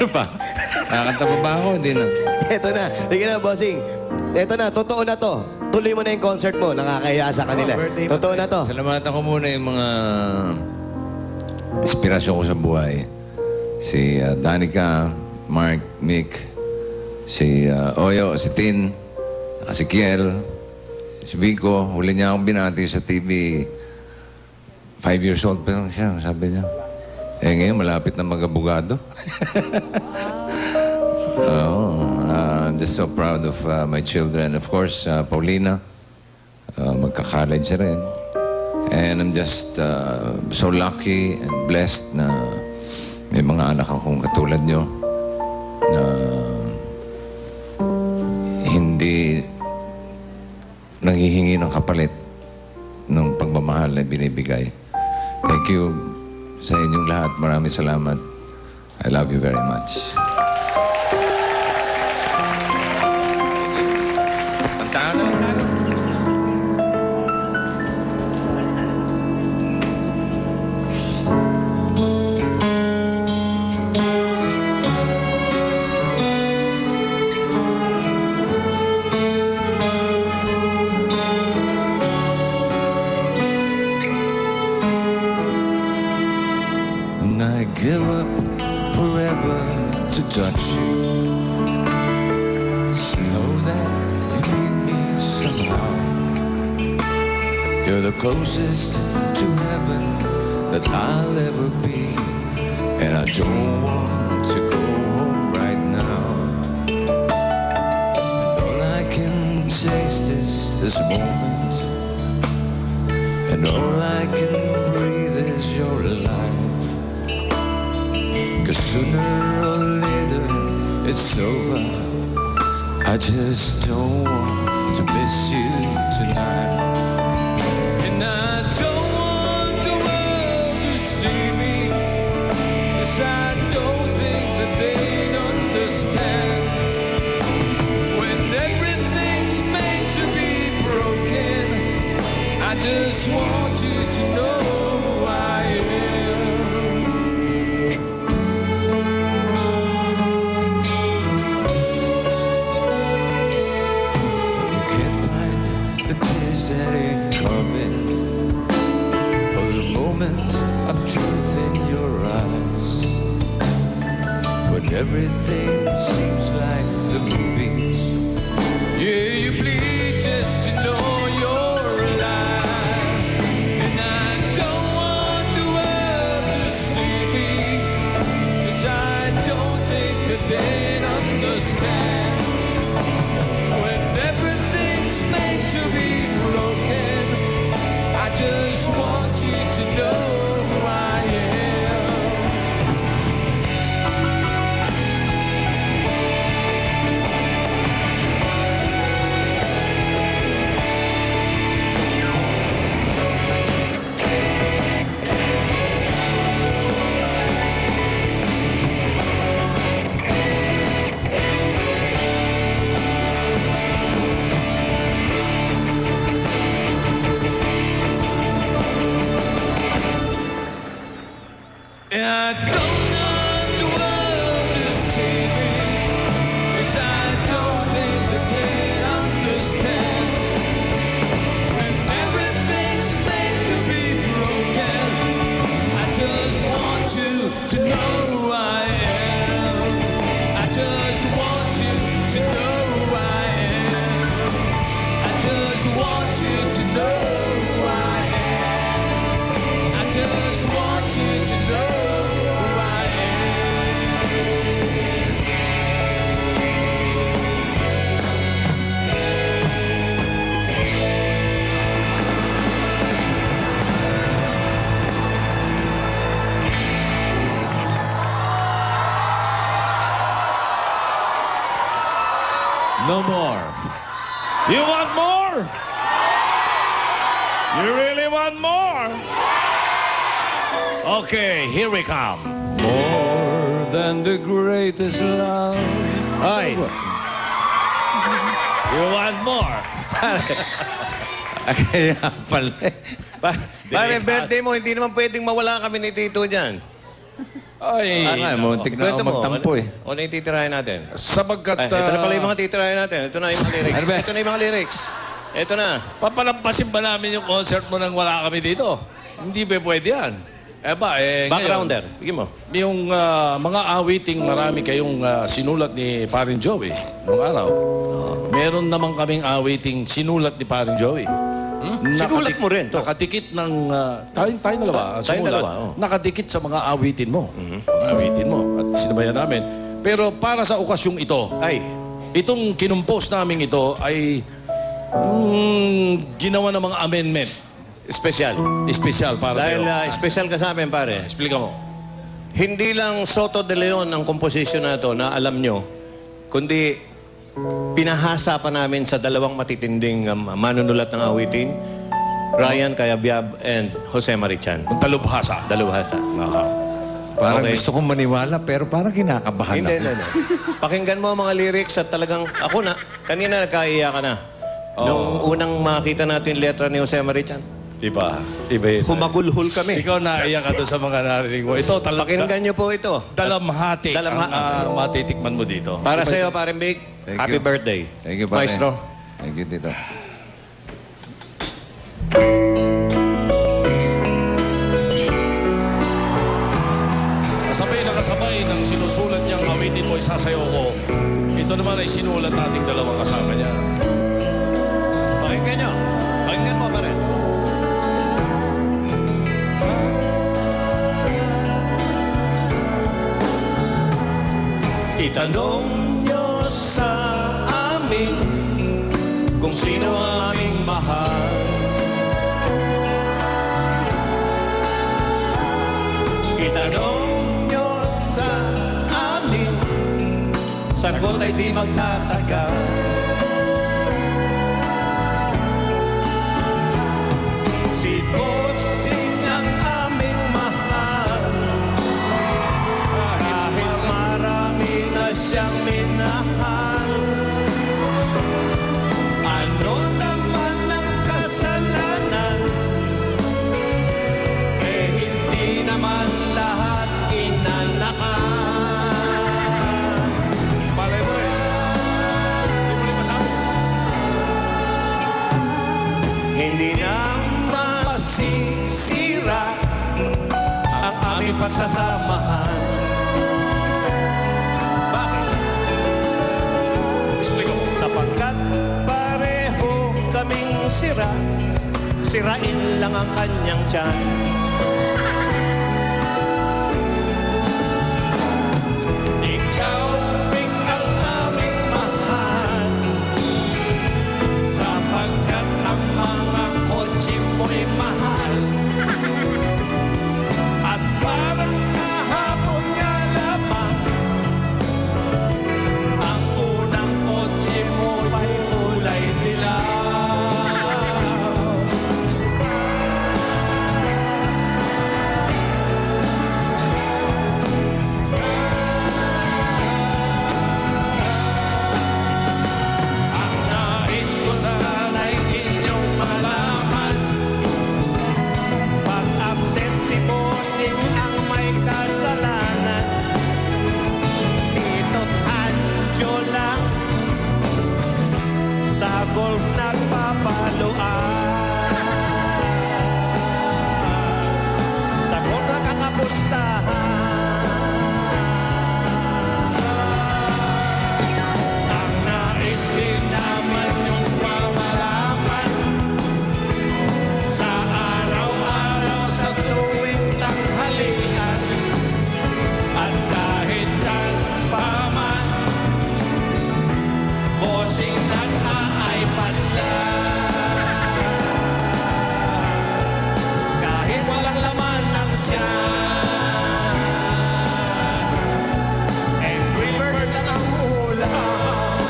Ano pa? Nakakanta pa ba ako? Hindi na. Ito na. Sige na, bossing. Ito na, totoo na to. Tuloy mo na yung concert mo. Nakakahiya sa kanila. Totoo na to. Salamatan ko muna yung mga inspirasyon ko sa buhay. Si Danica, Mark, Mick, si Oyo, si Tin, saka si Kiel, si Vico. Huli niya akong binati sa TV. 5 years old pa lang siya, sabi niya. Eh ngayon, malapit na mag-abogado. I'm just so proud of my children. Of course, Paulina, magka-college rin. And I'm just so lucky and blessed na may mga anak akong katulad nyo na hindi nanghihingi ng kapalit ng pagmamahal na binibigay. Thank you sa inyong lahat. Maraming salamat. I love you very much. Kantahan na lang. I give up forever to touch you. Just know that you feel me somehow. You're the closest to heaven that I'll ever be. And I don't want to go home right now. And all I can taste is this moment. And all I can breathe is your life. 'Cause sooner or later it's over. I just don't want to miss you tonight. And I don't want the world to see me, 'cause I don't think that they'd understand. When everything's made to be broken, I just want you to know who I am. Of truth in your eyes, when everything seems like the movies. Yeah, you bleed just to know you're alive. And I don't want the world to see me, 'cause I don't think that they'd understand. When everything's made to be broken, I just want you to know who I am. And I don't want the world to see me, 'cause I don't think that they'd understand. When everything's made to be broken, I just want you to know who I am. I just want you to know who I am. I just want you to know who I am. I just want you to know. No more. You want more? You really want more? Okay, here we come. More than the greatest love. Ay. You want more? Kaya pala. Pare, birthday mo, hindi naman pwedeng mawala kami ni Tito dyan. Ay, muntik na ako magtampo eh. Ano yung titirahin natin? sapagkat Ito na pala yung mga titirahin natin. Ito na yung mga lyrics. Ano ba? Ito na yung mga lyrics. Ito na. papalampasin ba namin yung concert mo nang wala kami dito? Hindi ba pwede yan? Backgrounder. Bigyan mo. Yung mga awiting marami kayong sinulat ni Paring Joey nung araw. Meron naman kaming awiting sinulat ni Paring Joey. Sinulat mo rin to. Nakatikit ng... tayong dalawa. ang Tayong sumulat. dalawa, oh. Nakatikit sa mga awitin mo. Mga awitin mo. At sinabayan namin. Pero para sa okasyong ito, Ay. itong kinumpos namin ito ay ginawa ng mga amendment. Special. Espesyal para Dahil sa'yo. special ka sa amin, pare. Explica mo. Hindi lang Soto de Leon ang composition na ito na alam nyo, kundi pinahasa pa namin sa dalawang matitinding manunulat ng awitin, Ryan Cayabyab and Jose Marichan. Ang talubhasa. Dalawhasa. Aha. Parang Okay. gusto kong maniwala pero parang kinakabahan Hindi, ako. hindi. Pakinggan mo ang mga lyrics at talagang, ako na, kanina nagkaiyak ka na. Nung unang makita natin letra ni Jose Marichan, Iba. Iba ito. humagulhol kami. Ikaw naiyak ka doon sa mga narinig mo. Ito talaga. Pakinggan nyo po ito. Dalamhati Dalamhati. ang matitikman mo dito. Para sa iyo, pare Big, Thank happy you. birthday. Thank you, pare. Maestro. Thank you, Tito. Kasabay na kasabay ng sinusulat niyang awitin mo, isasayaw ko. Ito naman ay sinulat nating dalawang kasama niya. Pakinggan nyo. Pakinggan mo, pare. Itanong nyo sa amin kung sino ang aming mahal. Itanong nyo sa amin, sagot ay di magtatagal. Si Bossing ang aming mahal, kahit marami na siyang minahal. Ano naman ang kasalanan? Eh hindi naman lahat inanakan. Palay mo eh. Hindi mo rin masabi. Hindi na masisira ang aming pagsasamahan. Bakit? Explica mo. Sapagkat pareho kaming sira, sirain lang ang kanyang tiyan. Ikaw, Big, ang aming mahal, sapagkat ang mga kotse mo'y mahal. At parang kahapon nga lamang, ang unang kotse mo ay kulay dilaw. Ang nais ko sana'y inyong malaman, pag absent si Bossing ang may kasalanan. Tito't Anjo lang sa golf nagpapaluan. Sa golf nakakapustahan. Ang nais din naman yung pamalaman, sa araw-araw sa tuwing tanghalian, at kahit saan pa man, Bossing nag-a-iPad lang. Kahit walang laman ng tiyan, Angry Birds ang ulam.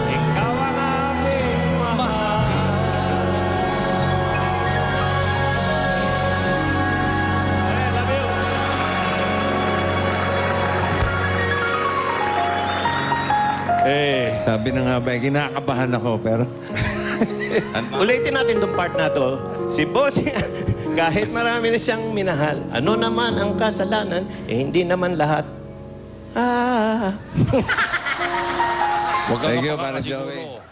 Ikaw ang aming mahal. I love you. Sabi na nga ba, kinakabahan ako pero... Ulitin natin itong part na to. Si Bossing, Kahit marami na siyang minahal, ano naman ang kasalanan, hindi naman lahat. Huwag kang Thank you, mapakakasiguro. Parang Joey.